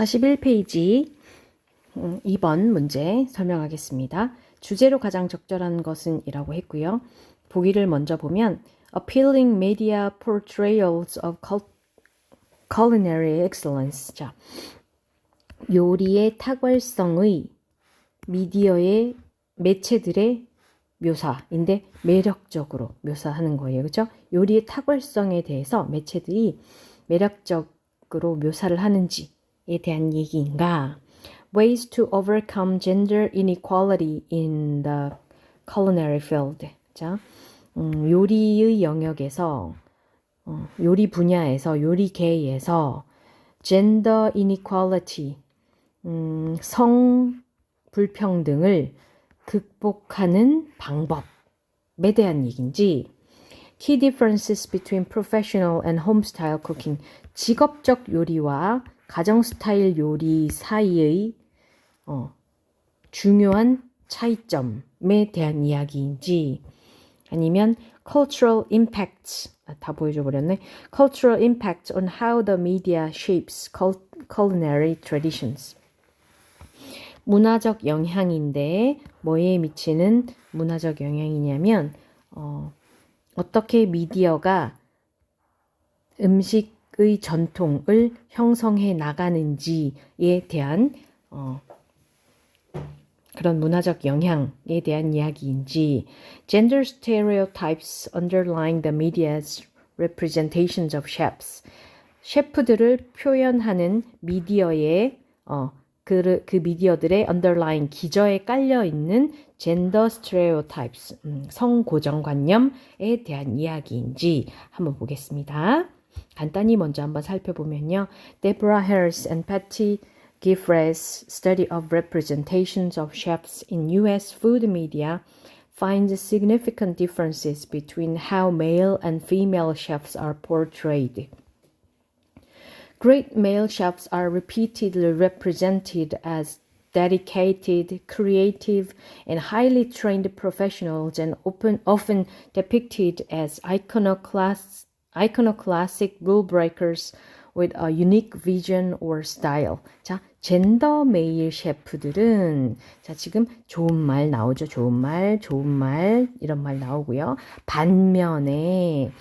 41페이지 2번 문제 설명하겠습니다. 주제로 가장 적절한 것은 이라고 했고요. 보기를 먼저 보면 Appealing media portrayals of culinary excellence. 자, 요리의 탁월성의 미디어의 매체들의 묘사인데 매력적으로 묘사하는 거예요. 그렇죠? 요리의 탁월성에 대해서 매체들이 매력적으로 묘사를 하는지에 대한 얘기인가? Ways to overcome gender inequality in the culinary field. 자, 요리의 영역에서 요리 분야에서 요리계에서 gender inequality 성 불평등을 극복하는 방법에 대한 얘기인지 Key differences between professional and home style cooking 직업적 요리와 가정 스타일 요리 사이의 중요한 차이점에 대한 이야기인지 아니면 cultural impacts 다 보여줘 버렸네. cultural impacts on how the media shapes culinary traditions 문화적 영향인데 뭐에 미치는 문화적 영향이냐면 어떻게 미디어가 음식의 전통을 형성해 나가는지에 대한 그런 문화적 영향에 대한 이야기인지 Gender stereotypes underlying the media's representations of chefs 셰프들을 표현하는 미디어의 그 미디어들의 underlying 기저에 깔려있는 gender stereotypes 성 고정관념에 대한 이야기인지 한번 보겠습니다. 간단히 먼저 한번 살펴보면요. Deborah Harris and Patty Giffred's study of representations of chefs in U.S. food media finds significant differences between how male and female chefs are portrayed. Great male chefs are repeatedly represented as dedicated, creative, and highly trained professionals and often depicted as iconoclastic rule breakers with a unique vision or style. 자, 젠더 메일 셰프들은 자, 지금 좋은 말 나오죠. 좋은 말 이런 말 나오고요. 반면에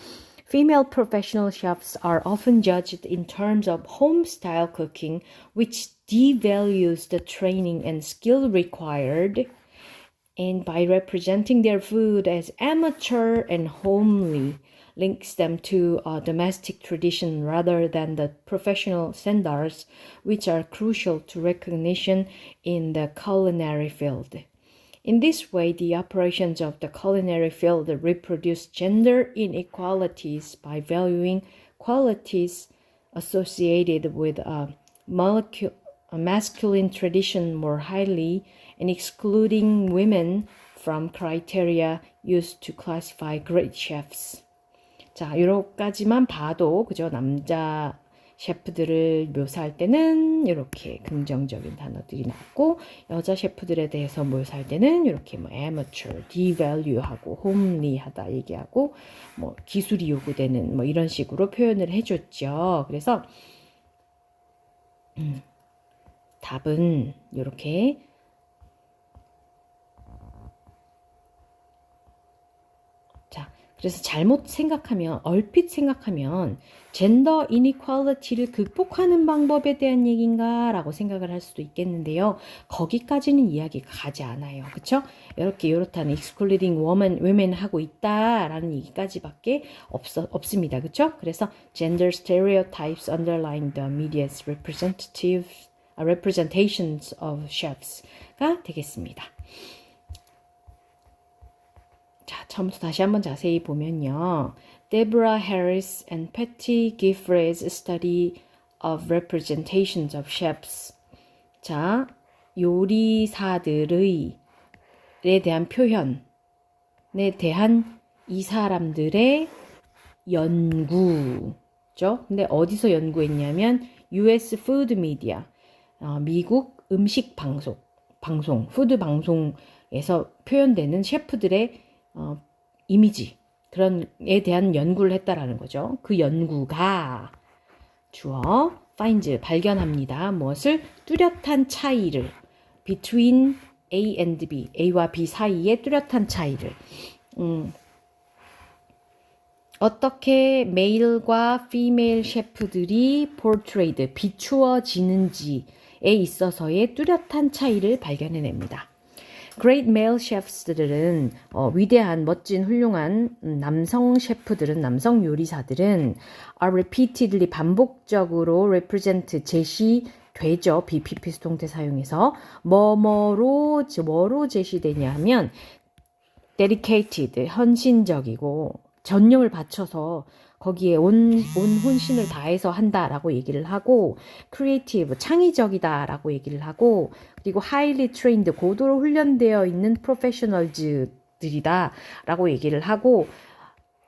Female professional chefs are often judged in terms of home-style cooking, which devalues the training and skill required, and by representing their food as amateur and homely, links them to a domestic tradition rather than the professional standards, which are crucial to recognition in the culinary field. In this way, the operations of the culinary field reproduce gender inequalities by valuing qualities associated with a masculine tradition more highly and excluding women from criteria used to classify great chefs. 자, 요렇게까지만 봐도 그죠? 남자 셰프들을 묘사할 때는 이렇게 긍정적인 단어들이 나왔고 여자 셰프들에 대해서 묘사할 때는 이렇게 뭐 amateur, devalue하고 homely하다 얘기하고 뭐 기술이 요구되는 뭐 이런 식으로 표현을 해줬죠. 그래서 답은 이렇게 그래서 잘못 생각하면 얼핏 생각하면 젠더 이니퀄리티를 극복하는 방법에 대한 얘기인가 라고 생각을 할 수도 있겠는데요. 거기까지는 이야기가 가지 않아요. 그쵸? 이렇다는 excluding women 하고 있다라는 얘기까지밖에 없습니다. 그쵸? 그래서 gender stereotypes underlying the media's representations of chefs가 되겠습니다. 자, 처음부터 다시 한번 자세히 보면요. Deborah Harris and Patty Giffred's study of representations of chefs. 자, 요리사들에 대한 표현에 대한 이 사람들의 연구죠. 근데 어디서 연구했냐면 US Food Media, 미국 음식 방송, 푸드 방송에서 표현되는 셰프들의 이미지 그런에 대한 연구를 했다라는 거죠. 그 연구가 주어 finds 발견합니다. 무엇을? 뚜렷한 차이를 between A and B, A와 B 사이의 뚜렷한 차이를 어떻게 메일과 피메일 셰프들이 portrayed, 비추어지는지에 있어서의 뚜렷한 차이를 발견해냅니다. Great male chefs들은 위대한, 멋진, 훌륭한 남성 셰프들은, 남성 요리사들은 are repeatedly 반복적으로 represent, 제시되죠. BPP 수동태 사용해서 뭐로 제시되냐 하면 dedicated, 헌신적이고 전념을 바쳐서 거기에 온 혼신을 다해서 한다라고 얘기를 하고 creative, 창의적이다라고 얘기를 하고 그리고 highly trained, 고도로 훈련되어 있는 professionals들이다라고 얘기를 하고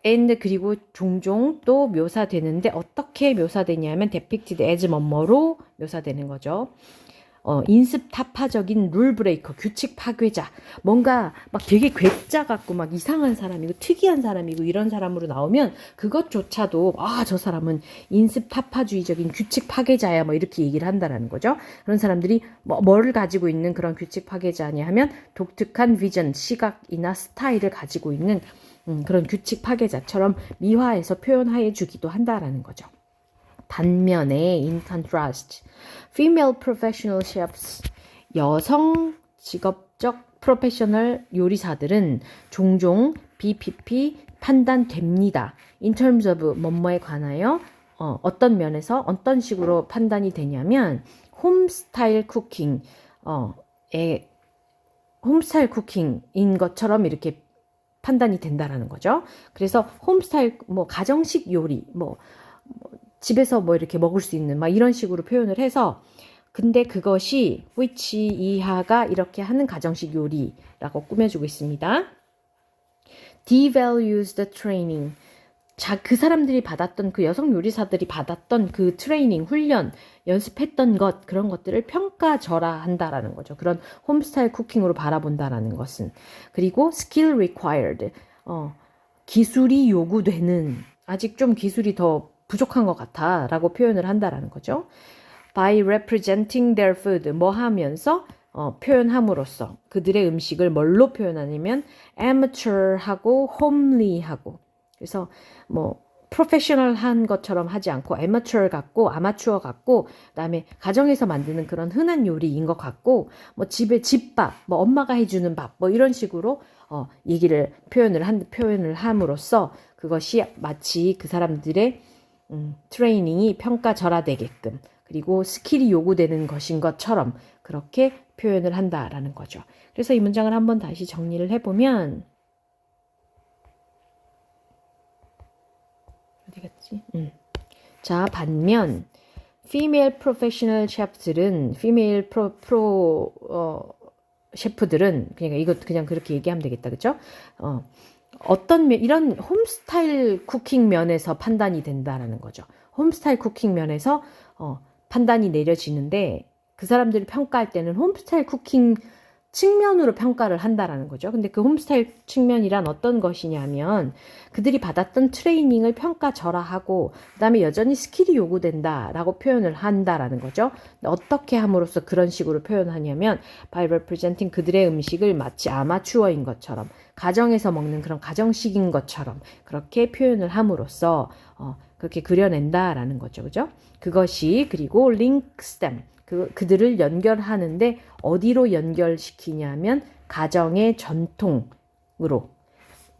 and 그리고 종종 또 묘사되는데 어떻게 묘사되냐면 depicted as 뭐뭐로 묘사되는 거죠. 인습 타파적인 룰 브레이커, 규칙 파괴자, 뭔가 막 되게 괴짜 같고 막 이상한 사람이고 특이한 사람이고 이런 사람으로 나오면 그것조차도 저 사람은 인습 타파주의적인 규칙 파괴자야 뭐 이렇게 얘기를 한다라는 거죠. 그런 사람들이 뭐를 가지고 있는 그런 규칙 파괴자냐 하면 독특한 비전, 시각이나 스타일을 가지고 있는 그런 규칙 파괴자처럼 미화해서 표현해 주기도 한다라는 거죠. 반면에 in contrast, female professional chefs, 여성 직업적 프로페셔널 요리사들은 종종 BPP 판단됩니다. in terms of 뭐뭐에 관하여 어떤 면에서 어떤 식으로 판단이 되냐면 홈스타일 쿠킹, 홈스타일 쿠킹인 것처럼 이렇게 판단이 된다라는 거죠. 그래서 홈스타일 가정식 요리 집에서 이렇게 먹을 수 있는 이런 식으로 표현을 해서 근데 그것이 which 이하가 이렇게 하는 가정식 요리라고 꾸며주고 있습니다. devalues the training. 그 사람들이 받았던 그 여성 요리사들이 받았던 그 트레이닝, 훈련, 연습했던 것 그런 것들을 평가절하한다라는 거죠. 그런 홈스타일 쿠킹으로 바라본다라는 것은. 그리고 skill required. 기술이 요구되는 아직 좀 기술이 더 부족한 것 같아 라고 표현을 한다라는 거죠. By representing their food, 하면서 표현함으로써 그들의 음식을 뭘로 표현하냐면 amateur하고 homely하고 그래서 프로페셔널한 것처럼 하지 않고 amateur 같고 아마추어 같고 그다음에 가정에서 만드는 그런 흔한 요리인 것 같고 집에 집밥, 엄마가 해주는 밥 이런 식으로 표현을 함으로써 그것이 마치 그 사람들의 트레이닝이 평가절하되게끔 그리고 스킬이 요구되는 것인 것처럼 그렇게 표현을 한다라는 거죠. 그래서 이 문장을 한번 다시 정리를 해보면 어디 갔지? 자, 반면 female professional chef들은 female 셰프들은 그러니까 이거 그냥 그렇게 얘기하면 되겠다. 그렇죠? 이런 홈스타일 쿠킹 면에서 판단이 된다라는 거죠. 홈스타일 쿠킹 면에서 판단이 내려지는데 그 사람들이 평가할 때는 홈스타일 쿠킹 측면으로 평가를 한다라는 거죠. 근데 그 홈스타일 측면이란 어떤 것이냐면 그들이 받았던 트레이닝을 평가절하하고 그다음에 여전히 스킬이 요구된다라고 표현을 한다라는 거죠. 어떻게 함으로써 그런 식으로 표현하냐면 by representing 그들의 음식을 마치 아마추어인 것처럼 가정에서 먹는 그런 가정식인 것처럼 그렇게 표현을 함으로써 그렇게 그려낸다라는 거죠. 그죠? 그것이 그리고 links them 그들을 연결하는데 어디로 연결시키냐면 가정의 전통으로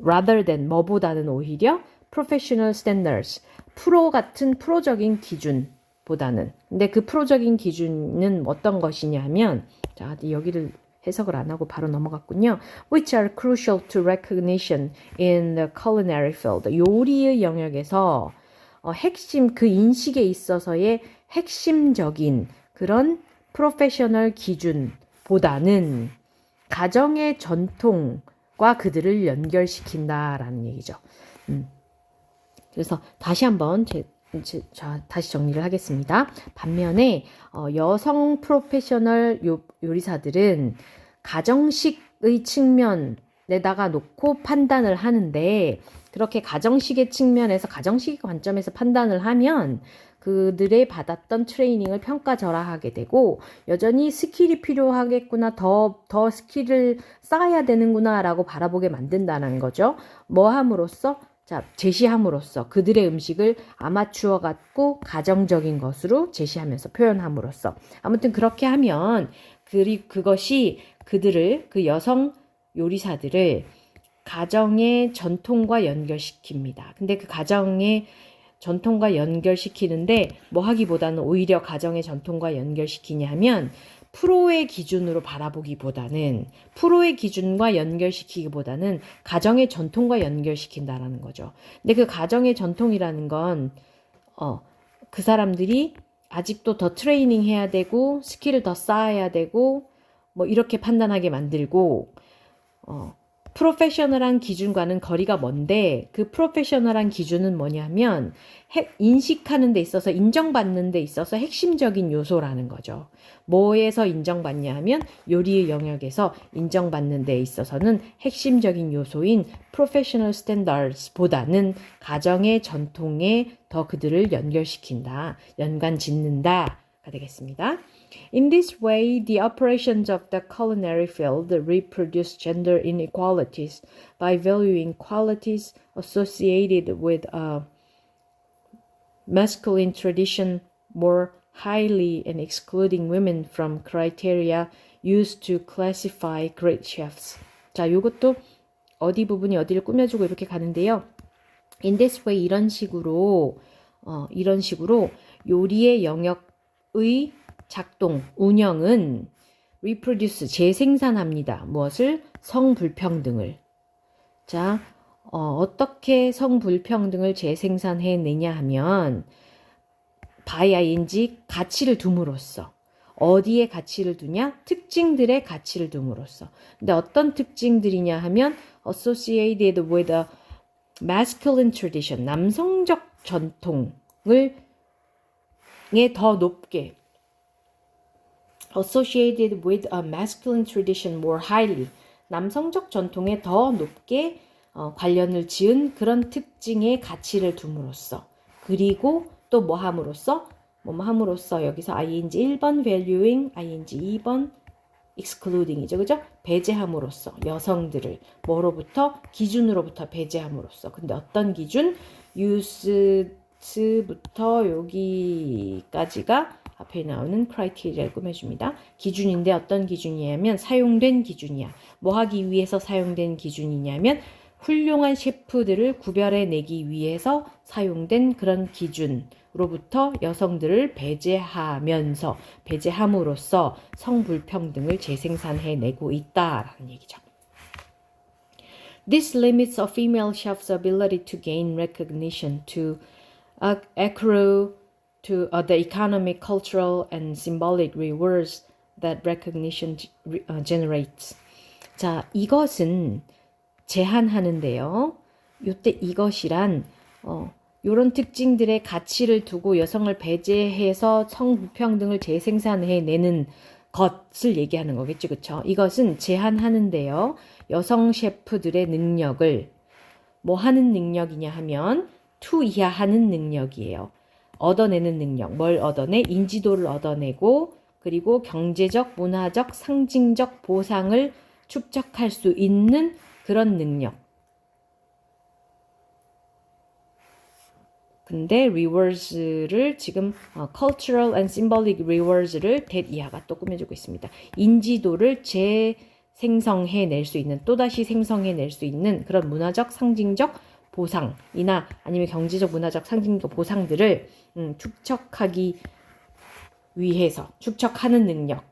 rather than 뭐보다는 오히려 professional standards 프로 같은 프로적인 기준보다는 근데 그 프로적인 기준은 어떤 것이냐면 자 여기를 해석을 안 하고 바로 넘어갔군요. which are crucial to recognition in the culinary field 요리의 영역에서 핵심 그 인식에 있어서의 핵심적인 그런 프로페셔널 기준보다는 가정의 전통과 그들을 연결시킨다라는 얘기죠. 그래서 다시 한번 다시 정리를 하겠습니다. 반면에 여성 프로페셔널 요리사들은 가정식의 측면에다가 놓고 판단을 하는데 그렇게 가정식의 측면에서 가정식의 관점에서 판단을 하면 그들의 받았던 트레이닝을 평가절하하게 되고 여전히 스킬이 필요하겠구나, 더 스킬을 쌓아야 되는구나 라고 바라보게 만든다는 거죠. 뭐 함으로써? 자, 제시함으로써 그들의 음식을 아마추어 같고 가정적인 것으로 제시하면서 표현함으로써 아무튼 그렇게 하면 그것이 그들을 그 여성 요리사들을 가정의 전통과 연결시킵니다. 근데 그 가정의 전통과 연결시키는데 뭐 하기보다는 오히려 가정의 전통과 연결시키냐 하면 프로의 기준으로 바라보기보다는 프로의 기준과 연결시키기보다는 가정의 전통과 연결시킨다라는 거죠. 근데 그 가정의 전통이라는 건 그 사람들이 아직도 더 트레이닝 해야 되고 스킬을 더 쌓아야 되고 뭐 이렇게 판단하게 만들고 프로페셔널한 기준과는 거리가 먼데 그 프로페셔널한 기준은 뭐냐면 인식하는 데 있어서 인정받는 데 있어서 핵심적인 요소라는 거죠. 뭐에서 인정받냐 하면 요리의 영역에서 인정받는 데 있어서는 핵심적인 요소인 프로페셔널 스탠더드보다는 가정의 전통에 더 그들을 연결시킨다, 연관 짓는다가 되겠습니다. In this way, the operations of the culinary field reproduce gender inequalities by valuing qualities associated with a masculine tradition more highly and excluding women from criteria used to classify great chefs. 자, 이것도 어디 부분이 어디를 꾸며주고 이렇게 가는데요. In this way, 이런 식으로 요리의 영역의 작동, 운영은 reproduce, 재생산합니다. 무엇을? 성불평등을. 자, 어떻게 성불평등을 재생산해내냐 하면 by ing, 가치를 둠으로써. 어디에 가치를 두냐? 특징들의 가치를 둠으로써. 근데 어떤 특징들이냐 하면 associated with a masculine tradition, 남성적 전통을 더 높게 associated with a masculine tradition more highly, 남성적 전통에 더 높게 관련을 지은 그런 특징의 가치를 둠으로써, 그리고 또 뭐 함으로써 여기서 ing 1번 valuing, ing 2번 excluding이죠. 그죠? 배제함으로써 여성들을 뭐로부터? 기준으로부터 배제함으로써. 근데 어떤 기준? use부터 여기까지가 앞에 나오는 크라이테리아를 꾸며줍니다. 기준인데 어떤 기준이냐면 사용된 기준이야. 뭐 하기 위해서 사용된 기준이냐면 훌륭한 셰프들을 구별해내기 위해서 사용된 그런 기준으로부터 여성들을 배제함으로써 성불평등을 재생산해내고 있다라는 얘기죠. This limits a female chef's ability to gain recognition, to accrue to the economic, cultural, and symbolic rewards that recognition generates. 자, 이것은 제한하는데요. 요때 이것이란 요런 특징들의 가치를 두고 여성을 배제해서 성불평등을 재생산해내는 것을 얘기하는 거겠죠. 그쵸? 이것은 제한하는데요. 여성 셰프들의 능력을 뭐 하는 능력이냐 하면 투이하하는 능력이에요. 얻어내는 능력. 뭘 얻어내? 인지도를 얻어내고 그리고 경제적, 문화적, 상징적 보상을 축적할 수 있는 그런 능력. 근데 rewards를 지금 cultural and symbolic rewards를 that 이하가 또 꾸며주고 있습니다. 인지도를 재생성해낼 수 있는, 또다시 생성해낼 수 있는 그런 문화적, 상징적 보상이나 아니면 경제적, 문화적, 상징적 보상들을 축적하기 위해서 축적하는 능력,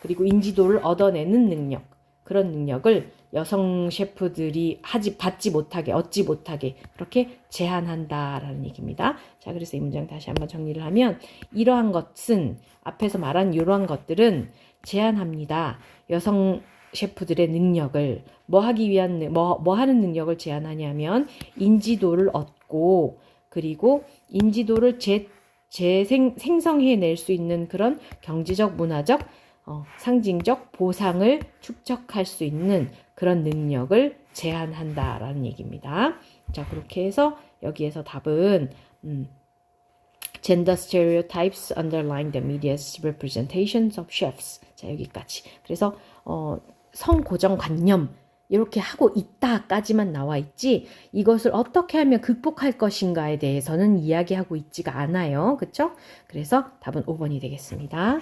그리고 인지도를 얻어내는 능력, 그런 능력을 여성 셰프들이 얻지 못하게 그렇게 제한한다라는 얘기입니다. 자, 그래서 이 문장 다시 한번 정리를 하면 이러한 것은 앞에서 말한 이러한 것들은 제한합니다. 여성 셰프들의 능력을 뭐 하는 능력을 제한하냐면 인지도를 얻고 그리고 인지도를 생성해낼 수 있는 그런 경제적, 문화적, 상징적 보상을 축적할 수 있는 그런 능력을 제한한다라는 얘기입니다. 자, 그렇게 해서 여기에서 답은 Gender stereotypes underline the media's representations of chefs. 자, 여기까지. 그래서 성고정관념 이렇게 하고 있다까지만 나와 있지 이것을 어떻게 하면 극복할 것인가에 대해서는 이야기하고 있지가 않아요. 그쵸? 그래서 답은 5번이 되겠습니다.